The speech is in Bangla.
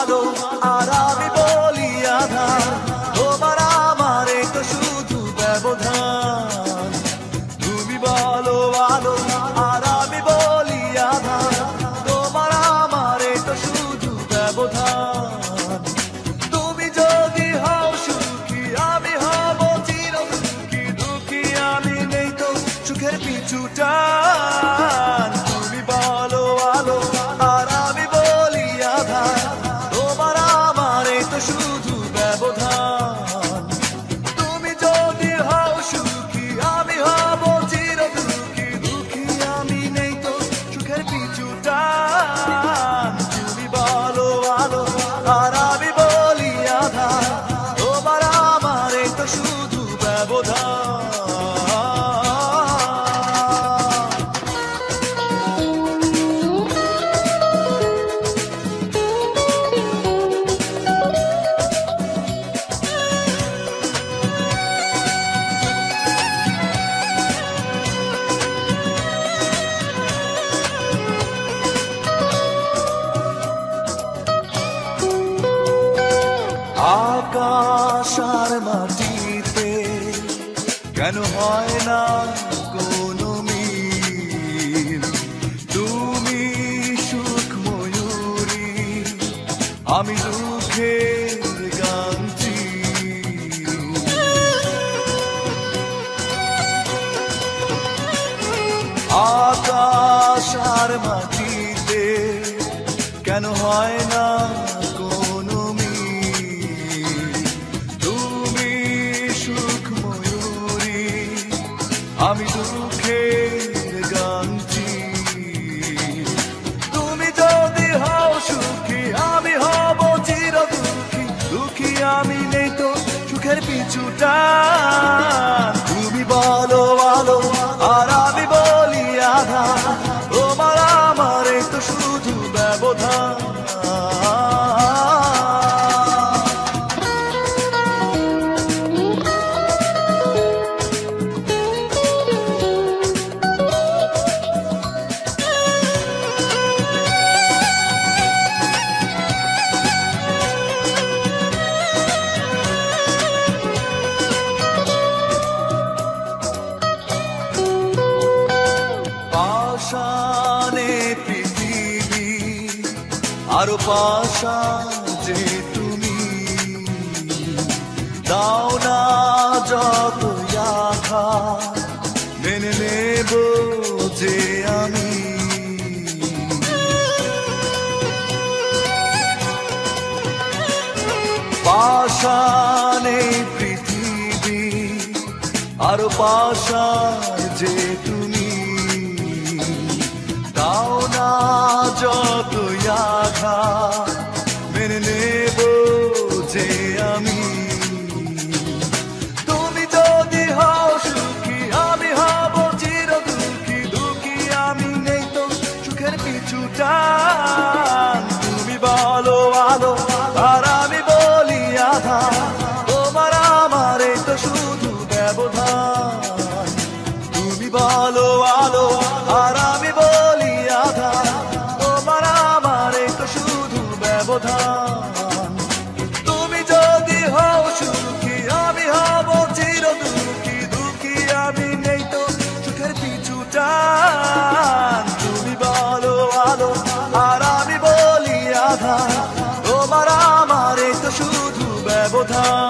আলো আর আমি বলি আধার, তোমার আমার তো শুধু ব্যবধান। তুমি বলো আলো আর আমি বলি আধার, তোমার আমার তো শুধু ব্যবধান। তুমি যদি হও সুখী আমি হব চির দুঃখী, দুঃখী আমি নেই তো সুখের পিছুটা। তুমি বলো আলো আর আমি বলি আধার, তোমার আমার তো শুধু ব্যবধান। তুমি যদি হও সুখী আমি হব চির দুঃখী, দুঃখী আমি নেই তো সুখের পিছুটা। তুমি বলো আলো আর আমি বলি আধার, তোমার আমার তো শুধু ব্যবধান। আকাশ আর মাটিতে কেন হয় না কোনো মিল? তুমি সুখ ময়ূরী, আমি দুঃখের গানছি। আকাশ আর মাটিতে কেন হয় না কোনো মিল? তুমি সুখ ময়ূরী, আমি দুঃখের গানছি। তুমি যদি হও সুখী আমি হব চির দুঃখী, দুঃখী আমি নেই তো সুখের পিছুটা। তুমি বলো আলো আর আমি বলি আধার, তোমার আমার তো শুধু ব্যবধান। পাষাণে পৃথিবী আরো পাষাণ যে তুমি, দাও না যত আঘাত মেনে নেব যে আমি। পাষাণে পৃথিবী আরো পাষাণ যে তুমি, দাও না যত আঘাত মেনে নেব যে আমি। তুমি যদি হও সুখী আমি হব চির দুঃখী, দুঃখী আমি নেই তো সুখের পিছুটা। তুমি বলো আলো আর আমি বলি আধার, তোমার আমার তো শুধু ব্যবধান। তুমি বলো আলো আর আমি বলি আধার, তোমার আমার তো শুধু ব্যবধান। তুমি যদি হও সুখী আমি হব চির দুঃখী, দুঃখী আমি নেই তো সুখের পিছুটা। তুমি বলো আলো আর আমি বলি আধার, তোমার আমার তো শুধু ব্যবধান।